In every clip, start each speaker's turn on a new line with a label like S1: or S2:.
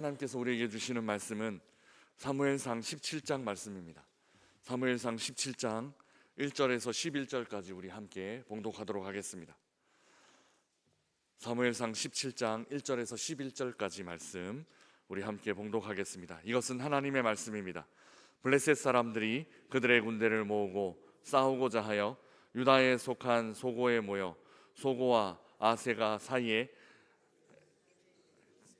S1: 하나님께서 우리에게 주시는 말씀은 사무엘상 17장 말씀입니다. 사무엘상 17장 1절에서 11절까지 우리 함께 봉독하도록 하겠습니다. 사무엘상 17장 1절에서 11절까지 말씀 우리 함께 봉독하겠습니다. 이것은 하나님의 말씀입니다. 블레셋 사람들이 그들의 군대를 모으고 싸우고자 하여 유다에 속한 소고에 모여 소고와 아세가 사이에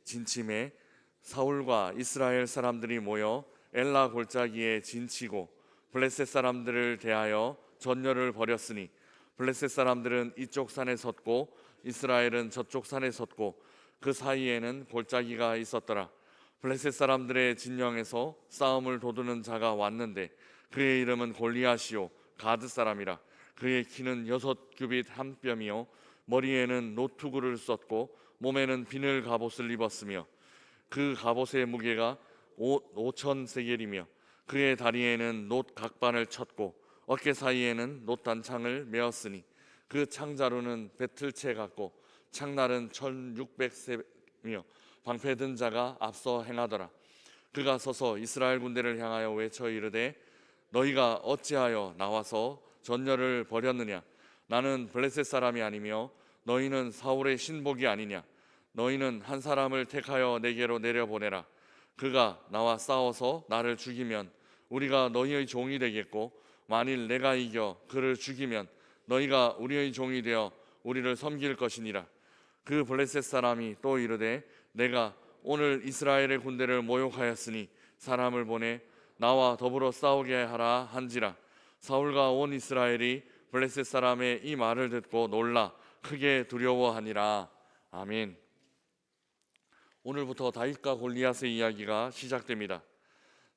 S1: 진침해 사울과 이스라엘 사람들이 모여 엘라 골짜기에 진치고 블레셋 사람들을 대하여 전열을 벌였으니 블레셋 사람들은 이쪽 산에 섰고 이스라엘은 저쪽 산에 섰고 그 사이에는 골짜기가 있었더라. 블레셋 사람들의 진영에서 싸움을 도두는 자가 왔는데 그의 이름은 골리앗이요 가드 사람이라. 그의 키는 6규빗 한 뼘이요 머리에는 노투구를 썼고 몸에는 비늘 갑옷을 입었으며 그 갑옷의 무게가 5천 세겔이며 그의 다리에는 놋 각반을 쳤고 어깨 사이에는 놋 단창을 메었으니 그 창자루는 배틀채 같고 창날은 1600세며 방패 든 자가 앞서 행하더라. 그가 서서 이스라엘 군대를 향하여 외쳐 이르되 너희가 어찌하여 나와서 전열을 벌였느냐? 나는 블레셋 사람이 아니며 너희는 사울의 신복이 아니냐? 너희는 한 사람을 택하여 내게로 내려보내라. 그가 나와 싸워서 나를 죽이면 우리가 너희의 종이 되겠고 만일 내가 이겨 그를 죽이면 너희가 우리의 종이 되어 우리를 섬길 것이니라. 그 블레셋 사람이 또 이르되 내가 오늘 이스라엘의 군대를 모욕하였으니 사람을 보내 나와 더불어 싸우게 하라 한지라. 사울과 온 이스라엘이 블레셋 사람의 이 말을 듣고 놀라 크게 두려워하니라. 아멘. 오늘부터 다윗과 골리앗의 이야기가 시작됩니다.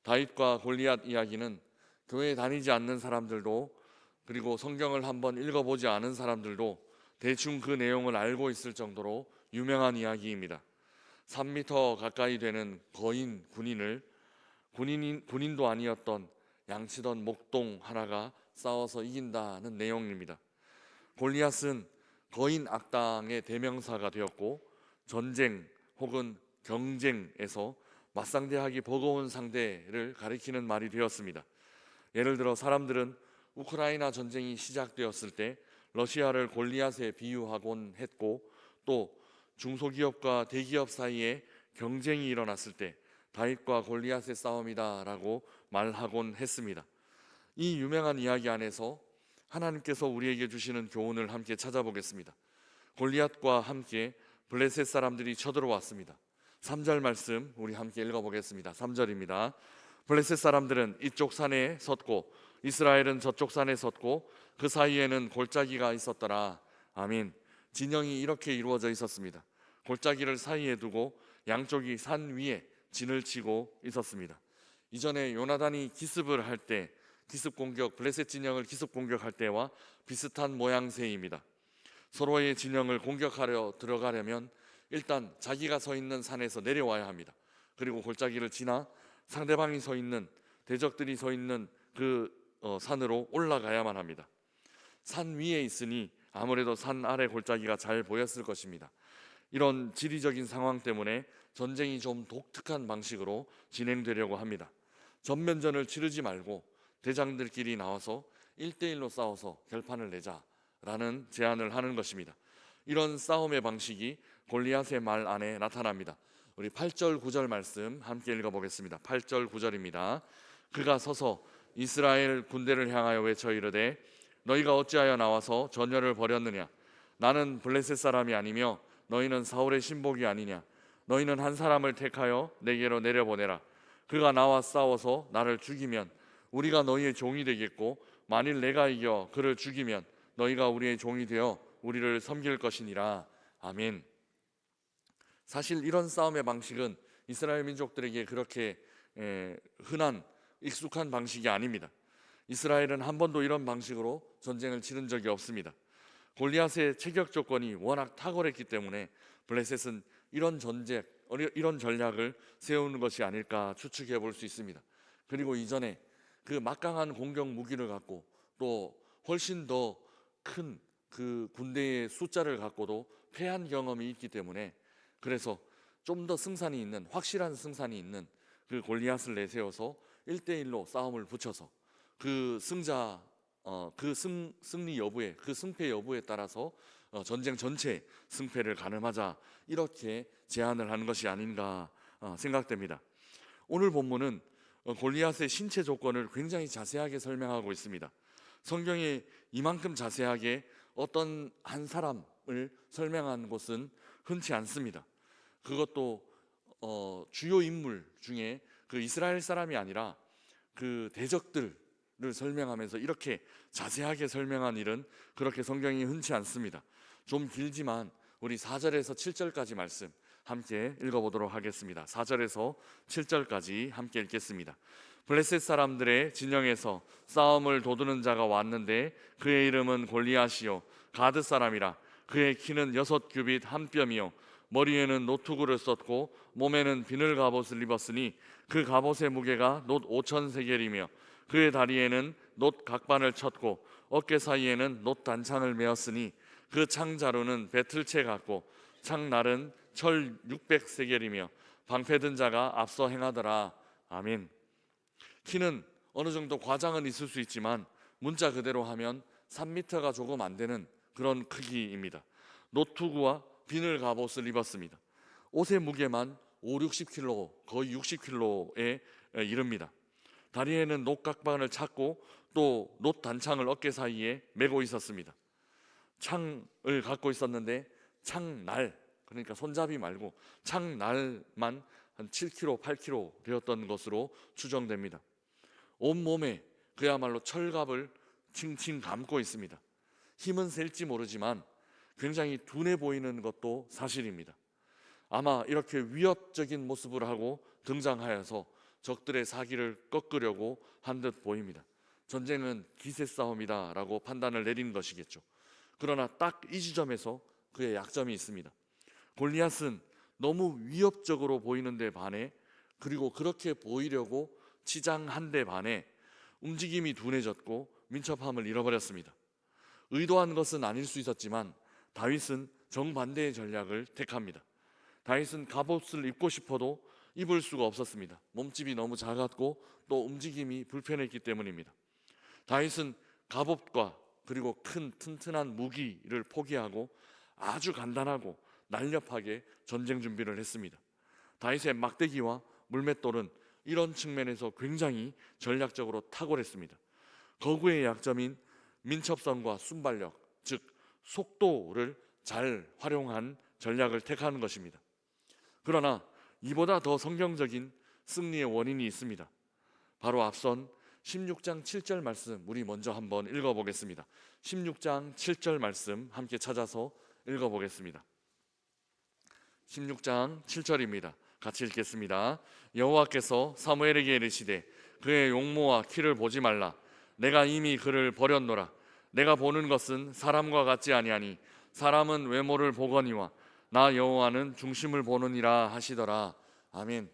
S1: 다윗과 골리앗 이야기는 교회에 다니지 않는 사람들도 그리고 성경을 한번 읽어보지 않은 사람들도 대충 그 내용을 알고 있을 정도로 유명한 이야기입니다. 3m 가까이 되는 거인 군인을 군인도 아니었던 양치던 목동 하나가 싸워서 이긴다는 내용입니다. 골리앗은 거인 악당의 대명사가 되었고 전쟁 혹은 경쟁에서 맞상대하기 버거운 상대를 가리키는 말이 되었습니다. 예를 들어 사람들은 우크라이나 전쟁이 시작되었을 때 러시아를 골리앗에 비유하곤 했고 또 중소기업과 대기업 사이에 경쟁이 일어났을 때 다윗과 골리앗의 싸움이다라고 말하곤 했습니다. 이 유명한 이야기 안에서 하나님께서 우리에게 주시는 교훈을 함께 찾아보겠습니다. 골리앗과 함께 블레셋 사람들이 쳐들어왔습니다. 3절 말씀 우리 함께 읽어보겠습니다. 3절입니다. 블레셋 사람들은 이쪽 산에 섰고 이스라엘은 저쪽 산에 섰고 그 사이에는 골짜기가 있었더라. 아멘. 진영이 이렇게 이루어져 있었습니다. 골짜기를 사이에 두고 양쪽이 산 위에 진을 치고 있었습니다. 이전에 요나단이 기습을 할 때 기습 공격 블레셋 진영을 기습 공격할 때와 비슷한 모양새입니다. 서로의 진영을 공격하려 들어가려면 일단 자기가 서 있는 산에서 내려와야 합니다. 그리고 골짜기를 지나 상대방이 서 있는 대적들이 서 있는 그 산으로 올라가야만 합니다. 산 위에 있으니 아무래도 산 아래 골짜기가 잘 보였을 것입니다. 이런 지리적인 상황 때문에 전쟁이 좀 독특한 방식으로 진행되려고 합니다. 전면전을 치르지 말고 대장들끼리 나와서 1대1로 싸워서 결판을 내자라는 제안을 하는 것입니다. 이런 싸움의 방식이 골리앗의 말 안에 나타납니다. 우리 8절 9절 말씀 함께 읽어보겠습니다. 8절 9절입니다. 그가 서서 이스라엘 군대를 향하여 외쳐 이르되 너희가 어찌하여 나와서 전열을 벌였느냐? 나는 블레셋 사람이 아니며 너희는 사울의 신복이 아니냐? 너희는 한 사람을 택하여 내게로 내려보내라. 그가 나와 싸워서 나를 죽이면 우리가 너희의 종이 되겠고 만일 내가 이겨 그를 죽이면 너희가 우리의 종이 되어 우리를 섬길 것이니라. 아멘. 사실 이런 싸움의 방식은 이스라엘 민족들에게 그렇게 흔한 익숙한 방식이 아닙니다. 이스라엘은 한 번도 이런 방식으로 전쟁을 치른 적이 없습니다. 골리앗의 체격 조건이 워낙 탁월했기 때문에 블레셋은 이런 전략을 세우는 것이 아닐까 추측해 볼 수 있습니다. 그리고 이전에 그 막강한 공격 무기를 갖고 또 훨씬 더 큰 그 군대의 숫자를 갖고도 패한 경험이 있기 때문에 그래서 좀 더 승산이 있는, 확실한 승산이 있는 그 골리앗을 내세워서 1대1로 싸움을 붙여서 그 승리 여부에, 그 승패 여부에 따라서 전쟁 전체 승패를 가늠하자, 이렇게 제안을 하는 것이 아닌가 생각됩니다. 오늘 본문은 골리앗의 신체 조건을 굉장히 자세하게 설명하고 있습니다. 성경에 이만큼 자세하게 어떤 한 사람을 설명한 곳은 흔치 않습니다. 그것도 주요 인물 중에 그 이스라엘 사람이 아니라 그 대적들을 설명하면서 이렇게 자세하게 설명한 일은 그렇게 성경이 흔치 않습니다. 좀 길지만 우리 4절에서 7절까지 말씀 함께 읽어보도록 하겠습니다. 4절에서 7절까지 함께 읽겠습니다. 블레셋 사람들의 진영에서 싸움을 도두는 자가 왔는데 그의 이름은 골리앗이요 가드 사람이라. 그의 키는 6규빗 한 뼘이요 머리에는 노투구를 썼고 몸에는 비늘 갑옷을 입었으니 그 갑옷의 무게가 놋 5천 세겔이며 그의 다리에는 놋 각반을 쳤고 어깨 사이에는 놋 단창을 메었으니 그 창자루는 배틀채 같고 창날은 철 600세겔이며 방패든 자가 앞서 행하더라. 아멘. 키는 어느 정도 과장은 있을 수 있지만 문자 그대로 하면 3m가 조금 안 되는 그런 크기입니다. 노투구와 비늘 갑옷을 입었습니다. 옷의 무게만 50-60kg, 거의 60kg에 이릅니다. 다리에는 놋 각반을 찼고 또 놋 단창을 어깨 사이에 메고 있었습니다. 창을 갖고 있었는데 창날, 그러니까 손잡이 말고 창날만 한 7kg, 8kg 되었던 것으로 추정됩니다. 온몸에 그야말로 철갑을 칭칭 감고 있습니다. 힘은 셀지 모르지만 굉장히 둔해 보이는 것도 사실입니다. 아마 이렇게 위협적인 모습을 하고 등장하여서 적들의 사기를 꺾으려고 한 듯 보입니다. 전쟁은 기세 싸움이다 라고 판단을 내린 것이겠죠. 그러나 딱 이 지점에서 그의 약점이 있습니다. 골리앗은 너무 위협적으로 보이는 데 반해, 그리고 그렇게 보이려고 치장한 데 반해 움직임이 둔해졌고 민첩함을 잃어버렸습니다. 의도한 것은 아닐 수 있었지만 다윗은 정반대의 전략을 택합니다. 다윗은 갑옷을 입고 싶어도 입을 수가 없었습니다. 몸집이 너무 작았고 또 움직임이 불편했기 때문입니다. 다윗은 갑옷과 그리고 큰 튼튼한 무기를 포기하고 아주 간단하고 날렵하게 전쟁 준비를 했습니다. 다윗의 막대기와 물맷돌은 이런 측면에서 굉장히 전략적으로 탁월했습니다. 거구의 약점인 민첩성과 순발력, 즉 속도를 잘 활용한 전략을 택하는 것입니다. 그러나 이보다 더 성경적인 승리의 원인이 있습니다. 바로 앞선 16장 7절 말씀 우리 먼저 한번 읽어보겠습니다. 16장 7절 말씀 함께 찾아서 읽어보겠습니다. 16장 7절입니다. 같이 읽겠습니다. 여호와께서 사무엘에게 이르시되 그의 용모와 키를 보지 말라. 내가 이미 그를 버렸노라. 내가 보는 것은 사람과 같지 아니하니 사람은 외모를 보거니와 나 여호와는 중심을 보느니라 하시더라. 아멘.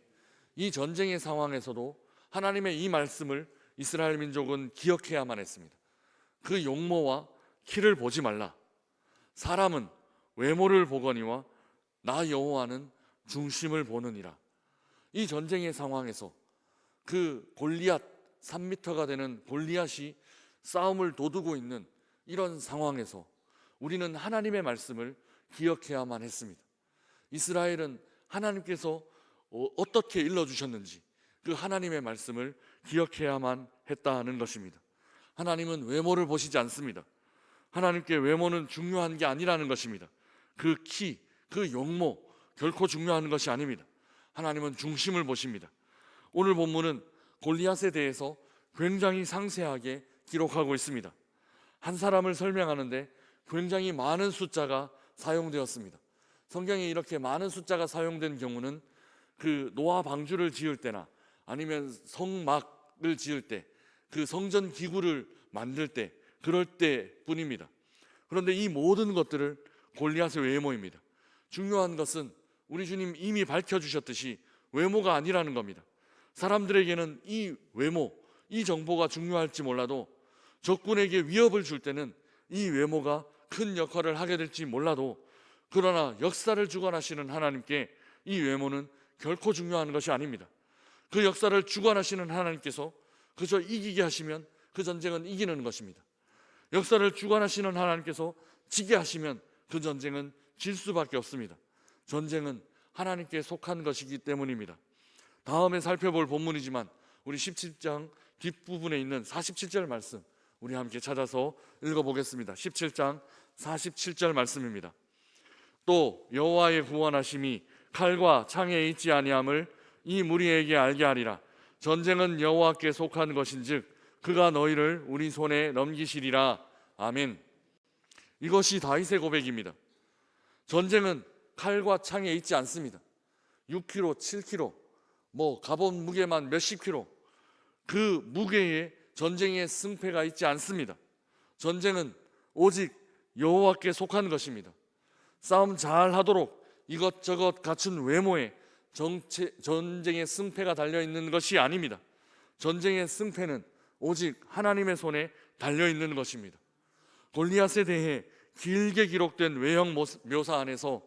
S1: 이 전쟁의 상황에서도 하나님의 이 말씀을 이스라엘 민족은 기억해야만 했습니다. 그 용모와 키를 보지 말라. 사람은 외모를 보거니와 나 여호와는 중심을 보느니라. 이 전쟁의 상황에서 그 골리앗 3m가 되는 골리앗이 싸움을 도두고 있는 이런 상황에서 우리는 하나님의 말씀을 기억해야만 했습니다. 이스라엘은 하나님께서 어떻게 일러주셨는지 그 하나님의 말씀을 기억해야만 했다는 것입니다. 하나님은 외모를 보시지 않습니다. 하나님께 외모는 중요한 게 아니라는 것입니다. 그 키, 그 용모 결코 중요한 것이 아닙니다. 하나님은 중심을 보십니다. 오늘 본문은 골리앗에 대해서 굉장히 상세하게 기록하고 있습니다. 한 사람을 설명하는데 굉장히 많은 숫자가 사용되었습니다. 성경에 이렇게 많은 숫자가 사용된 경우는 그 노아 방주를 지을 때나 아니면 성막을 지을 때, 그 성전 기구를 만들 때, 그럴 때뿐입니다. 그런데 이 모든 것들을 골리앗의 외모입니다. 중요한 것은 우리 주님 이미 밝혀주셨듯이 외모가 아니라는 겁니다. 사람들에게는 이 외모, 이 정보가 중요할지 몰라도 적군에게 위협을 줄 때는 이 외모가 큰 역할을 하게 될지 몰라도, 그러나 역사를 주관하시는 하나님께 이 외모는 결코 중요한 것이 아닙니다. 그 역사를 주관하시는 하나님께서 그저 이기게 하시면 그 전쟁은 이기는 것입니다. 역사를 주관하시는 하나님께서 지게 하시면 그 전쟁은 질 수밖에 없습니다. 전쟁은 하나님께 속한 것이기 때문입니다. 다음에 살펴볼 본문이지만 우리 17장 뒷부분에 있는 47절 말씀 우리 함께 찾아서 읽어보겠습니다. 17장 47절 말씀입니다. 또 여호와의 구원하심이 칼과 창에 있지 아니함을 이 무리에게 알게 하리라. 전쟁은 여호와께 속한 것인즉 그가 너희를 우리 손에 넘기시리라. 아멘. 이것이 다윗의 고백입니다. 전쟁은 칼과 창에 있지 않습니다. 6kg, 7kg, 가본 무게만 몇십 킬로, 그 무게에 전쟁의 승패가 있지 않습니다. 전쟁은 오직 여호와께 속한 것입니다. 싸움 잘 하도록 이것저것 갖춘 외모에 전쟁의 승패가 달려있는 것이 아닙니다. 전쟁의 승패는 오직 하나님의 손에 달려있는 것입니다. 골리앗에 대해 길게 기록된 외형 묘사 안에서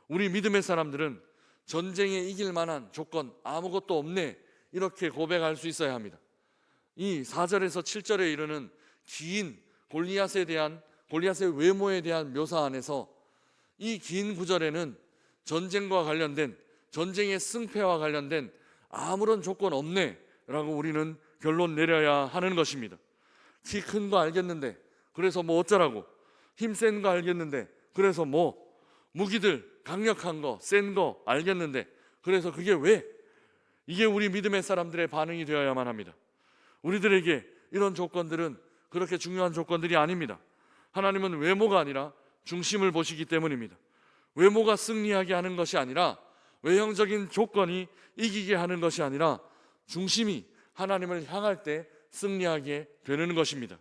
S1: 우리 믿음의 사람들은 전쟁에 이길 만한 조건 아무것도 없네 이렇게 고백할 수 있어야 합니다. 이 4절에서 7절에 이르는 긴 골리앗의 외모에 대한 묘사 안에서 이 긴 구절에는 전쟁과 관련된 전쟁의 승패와 관련된 아무런 조건 없네 라고 우리는 결론 내려야 하는 것입니다. 키 큰 거 알겠는데 그래서 어쩌라고, 힘센 거 알겠는데 그래서 무기들 강력한 거 센 거 알겠는데 그래서 그게 왜? 이게 우리 믿음의 사람들의 반응이 되어야만 합니다. 우리들에게 이런 조건들은 그렇게 중요한 조건들이 아닙니다. 하나님은 외모가 아니라 중심을 보시기 때문입니다. 외모가 승리하게 하는 것이 아니라, 외형적인 조건이 이기게 하는 것이 아니라 중심이 하나님을 향할 때 승리하게 되는 것입니다.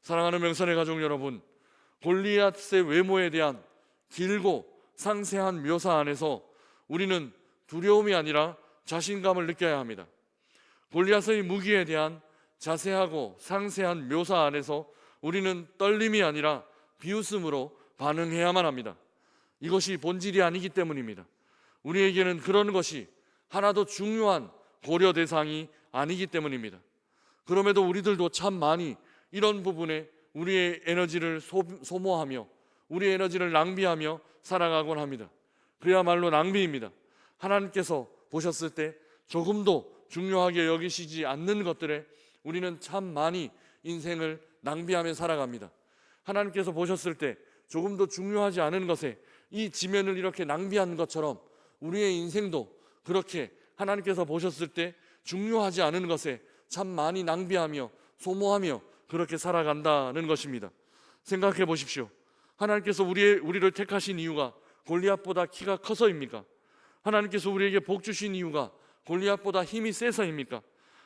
S1: 사랑하는 명선의 가족 여러분, 골리앗의 외모에 대한 길고 상세한 묘사 안에서 우리는 두려움이 아니라 자신감을 느껴야 합니다. 골리앗의 무기에 대한 자세하고 상세한 묘사 안에서 우리는 떨림이 아니라 비웃음으로 반응해야만 합니다. 이것이 본질이 아니기 때문입니다. 우리에게는 그런 것이 하나도 중요한 고려 대상이 아니기 때문입니다. 그럼에도 우리들도 참 많이 이런 부분에 우리의 에너지를 소모하며 우리의 에너지를 낭비하며 살아가곤 합니다. 그야말로 낭비입니다. 하나님께서 보셨을 때 조금도 중요하게 여기시지 않는 것들에 우리는 참 많이 인생을 낭비하며 살아갑니다. 하나님께서 보셨을 때 조금도 중요하지 않은 것에 이 지면을 이렇게 낭비한 것처럼 우리의 인생도 그렇게 하나님께서 보셨을 때 중요하지 않은 것에 참 많이 낭비하며 소모하며 그렇게 살아간다는 것입니다. 생각해 보십시오. 하나님께서 우리를 택하신 이유가 골리앗보다 키가 커서입니까? 하나님께서 우리에게 복 주신 이유가 골리앗보다 힘이 세서입니까?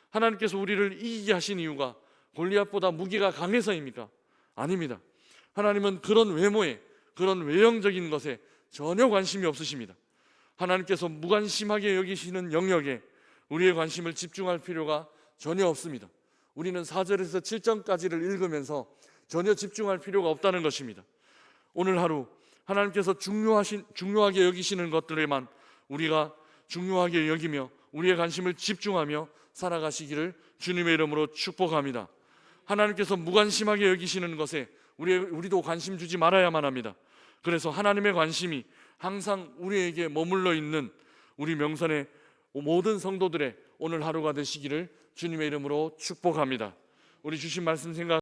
S1: 하나님께서 우리를 이기게 하신 이유가 골리앗보다 무기가 강해서입니까? 아닙니다. 하나님은 그런 외모에, 그런 외형적인 것에 전혀 관심이 없으십니다. 하나님께서 무관심하게 여기시는 영역에 우리의 관심을 집중할 필요가 전혀 없습니다. 우리는 4절에서 7절까지를 읽으면서 전혀 집중할 필요가 없다는 것입니다. 오늘 하루 하나님께서 중요하게 여기시는 것들에만 우리가 중요하게 여기며 우리의 관심을 집중하며 살아가시기를 주님의 이름으로 축복합니다. 하나님께서 무관심하게 여기시는 것에 우리도 관심 주지 말아야만 합니다. 그래서 하나님의 관심이 항상 우리에게 머물러 있는 우리 명선의 모든 성도들의 오늘 하루가 되시기를 주님의 이름으로 축복합니다. 우리 주신 말씀 생각